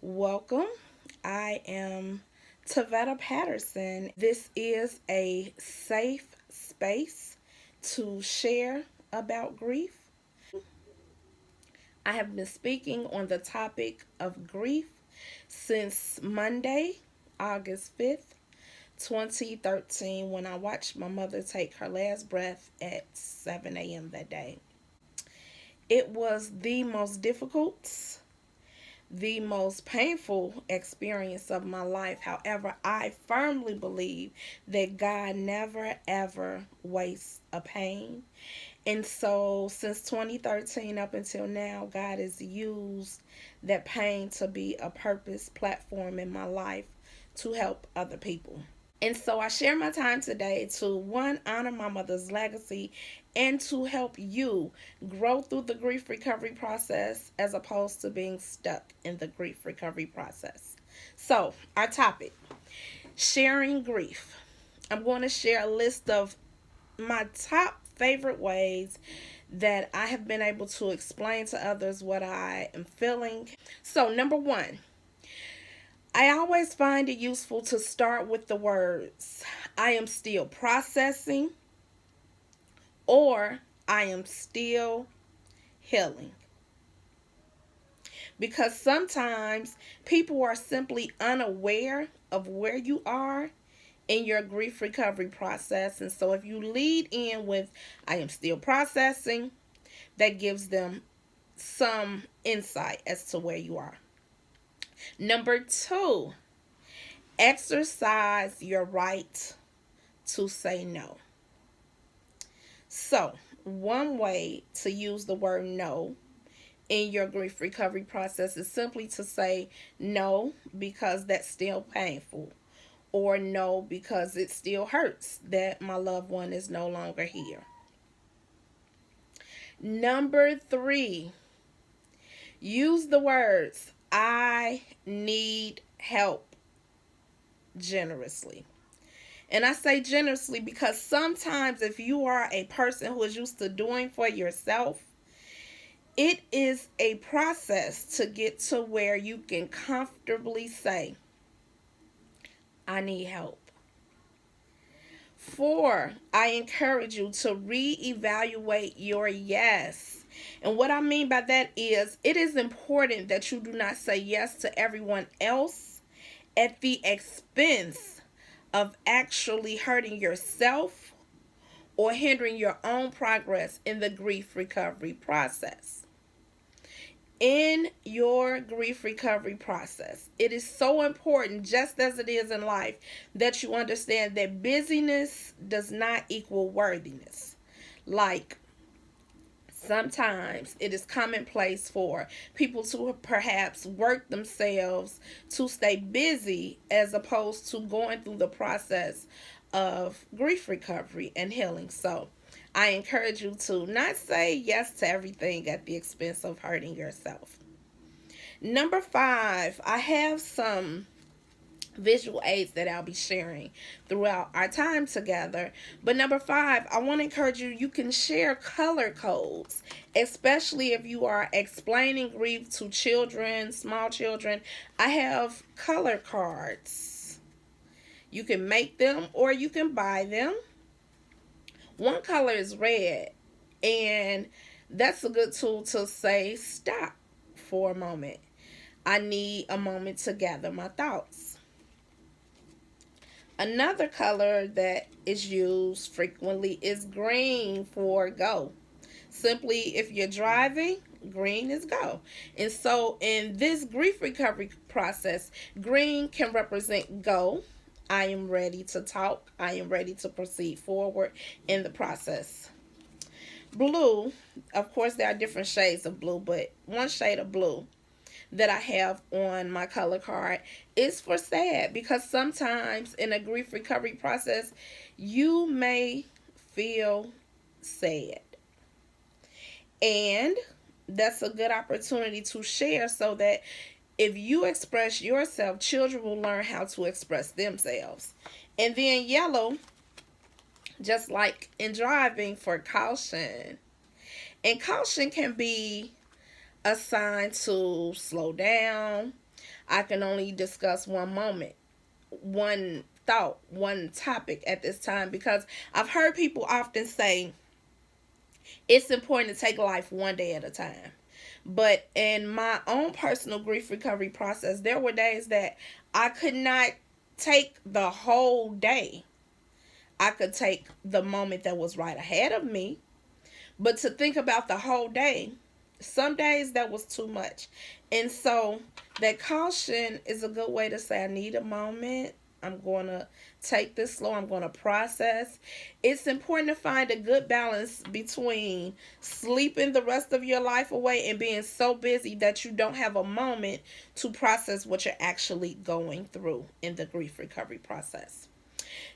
Welcome. I am Tavetta Patterson. This is a safe space to share about grief. I have been speaking on the topic of grief since Monday, August 5th, 2013, when I watched my mother take her last breath at 7 a.m. that day. It was the most difficult, the most painful experience of my life. However, I firmly believe that God never ever wastes a pain. And so, since 2013 up until now, God has used that pain to be a purpose platform in my life to help other people. And so I share my time today to one, honor my mother's legacy and to help you grow through the grief recovery process as opposed to being stuck in the grief recovery process. So, our topic, sharing grief. I'm going to share a list of my top favorite ways that I have been able to explain to others what I am feeling. So, number one, I always find it useful to start with the words, I am still processing, or I am still healing. Because sometimes people are simply unaware of where you are in your grief recovery process. And so if you lead in with, I am still processing, that gives them some insight as to where you are. Number two, exercise your right to say no. So, one way to use the word no in your grief recovery process is simply to say no because that's still painful, or no because it still hurts that my loved one is no longer here. Number three, use the words I need help generously. And I say generously because sometimes if you are a person who is used to doing for yourself, it is a process to get to where you can comfortably say, I need help. Four, I encourage you to reevaluate your yes. And what I mean by that is it is important that you do not say yes to everyone else at the expense of actually hurting yourself or hindering your own progress in the grief recovery process. In your grief recovery process, it is so important, just as it is in life, that you understand that busyness does not equal worthiness. Like, sometimes it is commonplace for people to perhaps work themselves to stay busy as opposed to going through the process of grief recovery and healing. So, I encourage you to not say yes to everything at the expense of hurting yourself. Number five, I have some visual aids that I'll be sharing throughout our time together. But number five, I want to encourage you, you can share color codes, especially if you are explaining grief to children, small children. I have color cards. You can make them or you can buy them. One color is red, and that's a good tool to say stop for a moment. I need a moment to gather my thoughts. Another color that is used frequently is green for go. Simply, if you're driving, green is go. And so, in this grief recovery process, green can represent go. I am ready to talk. I am ready to proceed forward in the process. Blue, of course, there are different shades of blue, but one shade of blue that I have on my color card is for sad, because sometimes in a grief recovery process, you may feel sad. And that's a good opportunity to share so that if you express yourself, children will learn how to express themselves. And then yellow, just like in driving, for caution. And caution can be a sign to slow down, I can only discuss one moment, one thought, one topic at this time, because I've heard people often say it's important to take life one day at a time. But in my own personal grief recovery process, there were days that I could not take the whole day. I could take the moment that was right ahead of me, but to think about the whole day, some days that was too much. And so that caution is a good way to say, I need a moment. I'm going to take this slow. I'm going to process. It's important to find a good balance between sleeping the rest of your life away and being so busy that you don't have a moment to process what you're actually going through in the grief recovery process.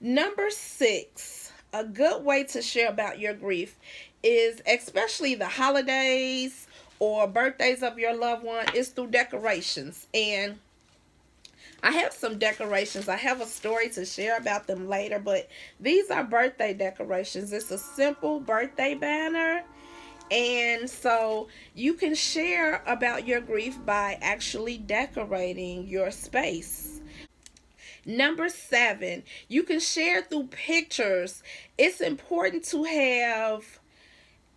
Number 6, a good way to share about your grief is, especially the holidays or birthdays of your loved one, is through decorations. And I have some decorations. I have a story to share about them later, but these are birthday decorations. It's a simple birthday banner. And so you can share about your grief by actually decorating your space. Number 7, you can share through pictures. It's important to have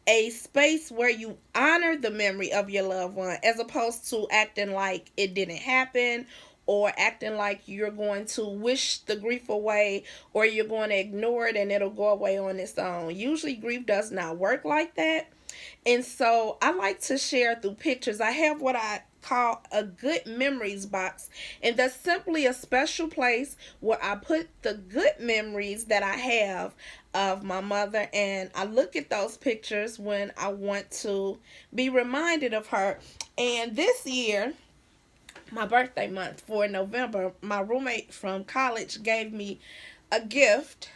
a space where you honor the memory of your loved one as opposed to acting like it didn't happen or acting like you're going to wish the grief away or you're going to ignore it and it'll go away on its own. Usually grief does not work like that. And so I like to share through pictures. I have what I call a good memories box, and that's simply a special place where I put the good memories that I have of my mother, and I look at those pictures when I want to be reminded of her. And this year, my birthday month for November, my roommate from college gave me a gift.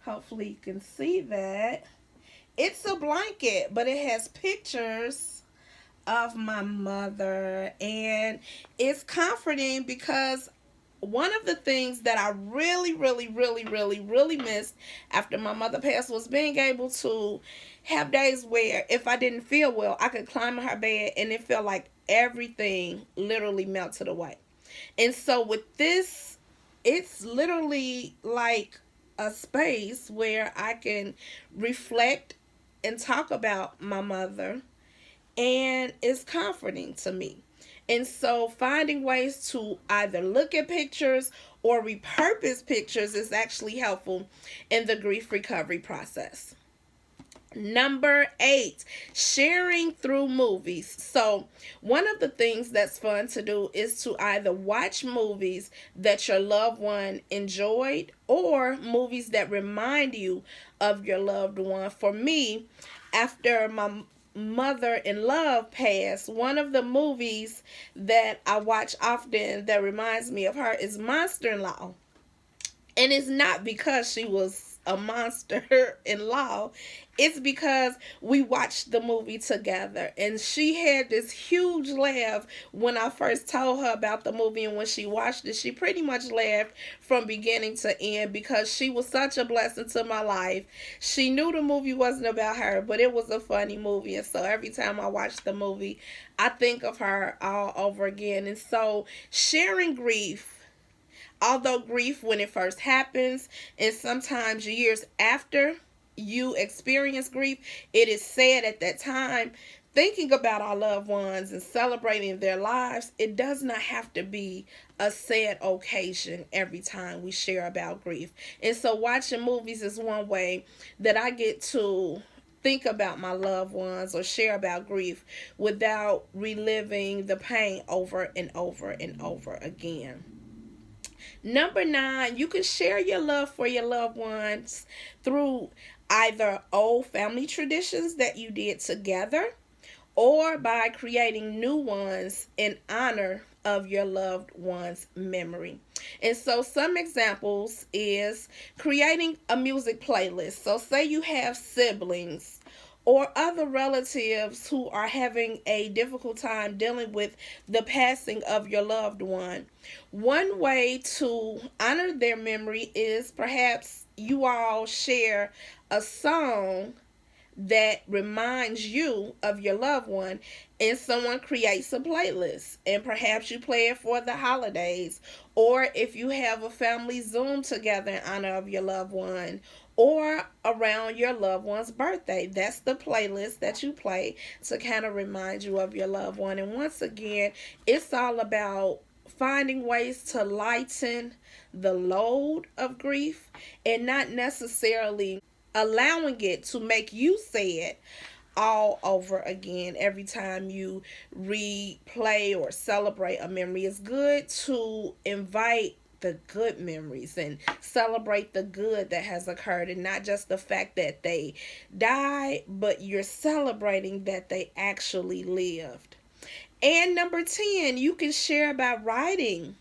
Hopefully you can see that. It's a blanket, but it has pictures of my mother, and it's comforting because one of the things that I really missed after my mother passed was being able to have days where if I didn't feel well, I could climb in her bed and it felt like everything literally melted away. And so with this, it's literally like a space where I can reflect and talk about my mother, and it's comforting to me. And so finding ways to either look at pictures or repurpose pictures is actually helpful in the grief recovery process. Number 8, sharing through movies. So one of the things that's fun to do is to either watch movies that your loved one enjoyed or movies that remind you of your loved one. For me, after my mother-in-law passed, one of the movies that I watch often that reminds me of her is Monster-in-Law. And it's not because she was a monster-in-law. It's because we watched the movie together. And she had this huge laugh when I first told her about the movie. And when she watched it, she pretty much laughed from beginning to end because she was such a blessing to my life. She knew the movie wasn't about her, but it was a funny movie. And so every time I watch the movie, I think of her all over again. And so sharing grief, although grief when it first happens and sometimes years after you experience grief, it is sad at that time. Thinking about our loved ones and celebrating their lives, it does not have to be a sad occasion every time we share about grief. And so watching movies is one way that I get to think about my loved ones or share about grief without reliving the pain over and over and over again. Number 9, you can share your love for your loved ones through either old family traditions that you did together or by creating new ones in honor of your loved one's memory. And so some examples is creating a music playlist. So say you have siblings or other relatives who are having a difficult time dealing with the passing of your loved one. One way to honor their memory is perhaps you all share a song that reminds you of your loved one, and someone creates a playlist, and perhaps you play it for the holidays, or if you have a family Zoom together in honor of your loved one, or around your loved one's birthday. That's the playlist that you play to kind of remind you of your loved one. And once again, it's all about finding ways to lighten the load of grief and not necessarily allowing it to make you say it all over again every time you replay or celebrate a memory. It's good to invite the good memories and celebrate the good that has occurred, and not just the fact that they died, but you're celebrating that they actually lived. And number 10, you can share by writing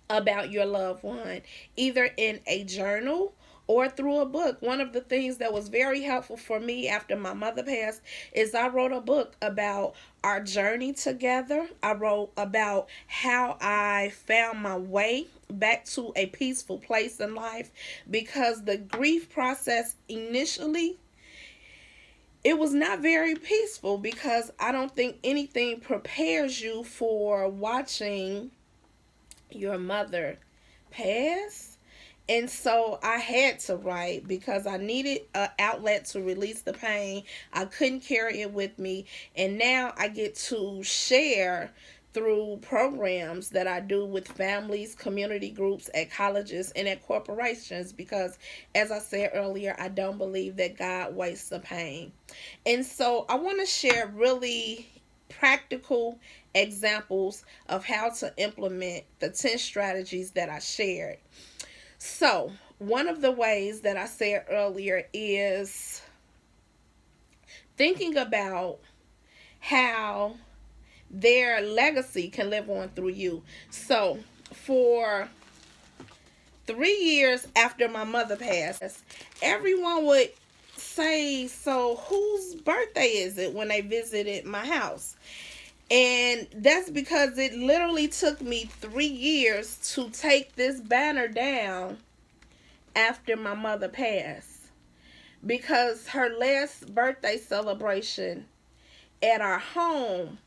about your loved one, either in a journal or through a book. One of the things that was very helpful for me after my mother passed is I wrote a book about our journey together. I wrote about how I found my way back to a peaceful place in life, because the grief process initially, it was not very peaceful, because I don't think anything prepares you for watching your mother pass. And so I had to write because I needed an outlet to release the pain. I couldn't carry it with me. And now I get to share through programs that I do with families, community groups, at colleges, and at corporations, because, as I said earlier, I don't believe that God wastes the pain. And so I want to share really practical examples of how to implement the 10 strategies that I shared. So, one of the ways that I said earlier is thinking about how their legacy can live on through you. So, for 3 years after my mother passed, everyone would say, "So whose birthday is it?" when they visited my house. And that's because it literally took me 3 years to take this banner down after my mother passed, because her last birthday celebration at our home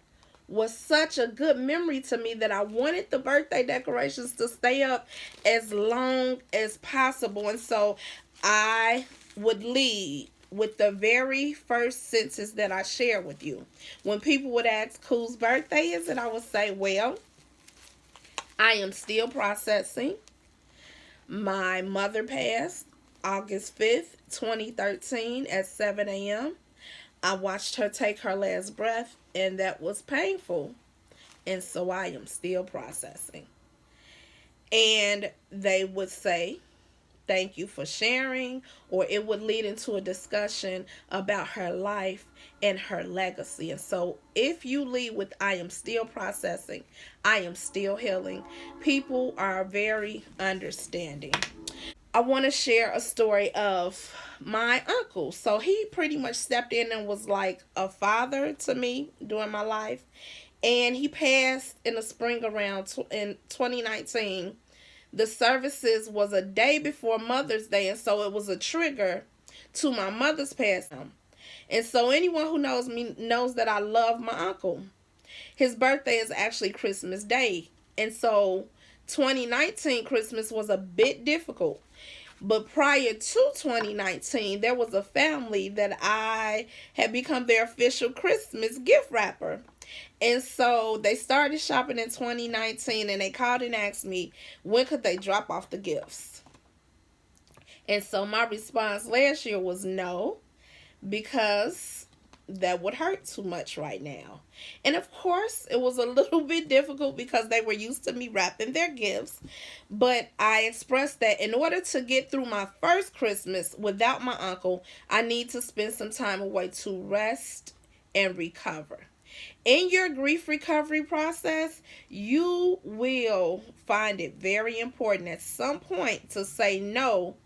was such a good memory to me that I wanted the birthday decorations to stay up as long as possible. And so I would lead with the very first sentence that I share with you. When people would ask whose birthday is it, I would say, "Well, I am still processing. My mother passed August 5th, 2013 at 7 a.m. I watched her take her last breath, and that was painful. And so I am still processing." And they would say, "Thank you for sharing," or it would lead into a discussion about her life and her legacy. And so if you lead with "I am still processing, I am still healing," people are very understanding. I want to share a story of my uncle. So he pretty much stepped in and was like a father to me during my life. And he passed in the spring around in 2019. The services was a day before Mother's Day, and so it was a trigger to my mother's passing. And so anyone who knows me knows that I love my uncle. His birthday is actually Christmas Day. And so 2019 Christmas was a bit difficult. But prior to 2019, there was a family that I had become their official Christmas gift wrapper. And so they started shopping in 2019, and they called and asked me when could they drop off the gifts. And so my response last year was no, because that would hurt too much right now. And of course, it was a little bit difficult because they were used to me wrapping their gifts. But I expressed that in order to get through my first Christmas without my uncle, I need to spend some time away to rest and recover. In your grief recovery process, you will find it very important at some point to say no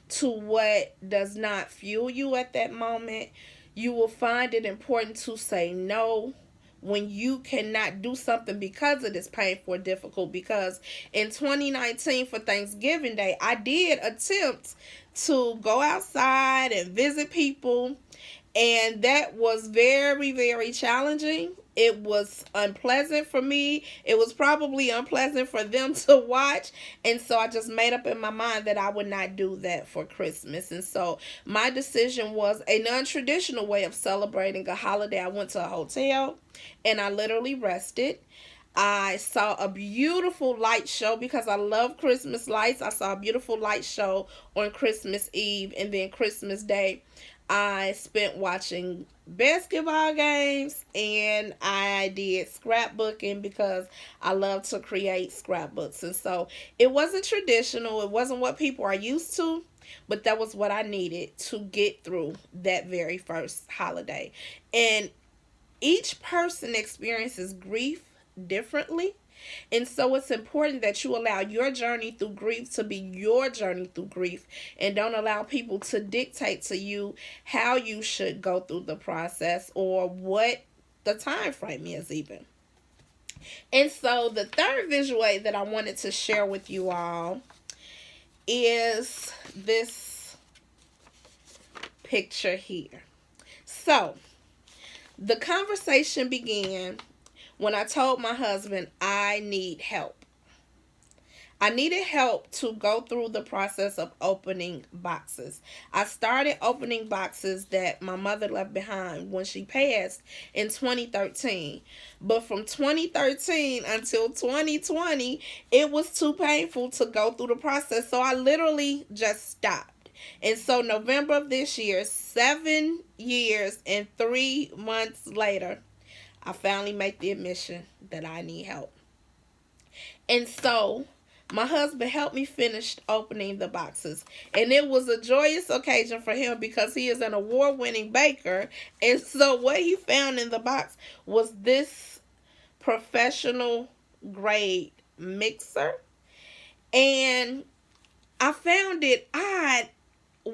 to what does not fuel you at that moment. You will find it important to say no when you cannot do something because it is painful or difficult. Because in 2019 for Thanksgiving Day, I did attempt to go outside and visit people, and that was very, very challenging. It was unpleasant for me. It was probably unpleasant for them to watch. And so I just made up in my mind that I would not do that for Christmas. And so my decision was a non-traditional way of celebrating a holiday. I went to a hotel and I literally rested. I saw a beautiful light show because I love Christmas lights. I saw a beautiful light show on Christmas Eve, and then Christmas Day I spent watching basketball games, and I did scrapbooking because I love to create scrapbooks. And so it wasn't traditional, it wasn't what people are used to, but that was what I needed to get through that very first holiday. And each person experiences grief differently. And so it's important that you allow your journey through grief to be your journey through grief, and don't allow people to dictate to you how you should go through the process or what the time frame is even. And so the third visual aid that I wanted to share with you all is this picture here. So the conversation began when I told my husband I need help. I needed help to go through the process of opening boxes. I started opening boxes that my mother left behind when she passed in 2013. But from 2013 until 2020, it was too painful to go through the process. So I literally just stopped. And so November of this year, 7 years and 3 months later, I finally make the admission that I need help. And so my husband helped me finish opening the boxes. And it was a joyous occasion for him because he is an award-winning baker. And so what he found in the box was this professional grade mixer. And I found it odd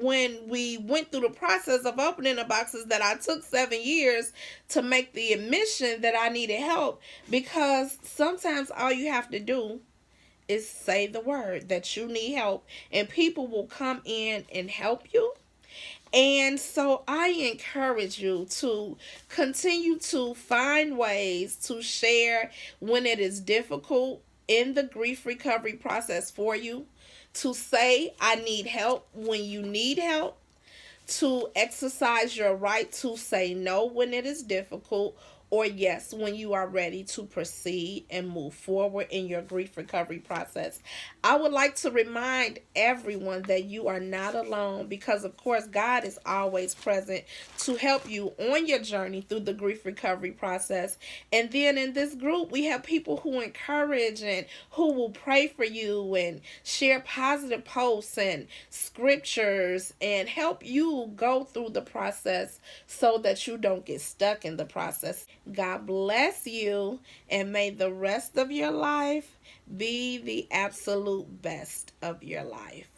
when we went through the process of opening the boxes that I took 7 years to make the admission that I needed help, because sometimes all you have to do is say the word that you need help and people will come in and help you. And so I encourage you to continue to find ways to share when it is difficult in the grief recovery process for you, to say I need help when you need help, to exercise your right to say no when it is difficult, or yes when you are ready to proceed and move forward in your grief recovery process. I would like to remind everyone that you are not alone, because of course God is always present to help you on your journey through the grief recovery process. And then in this group we have people who encourage and who will pray for you and share positive posts and scriptures and help you go through the process so that you don't get stuck in the process. God bless you, and may the rest of your life be the absolute best of your life.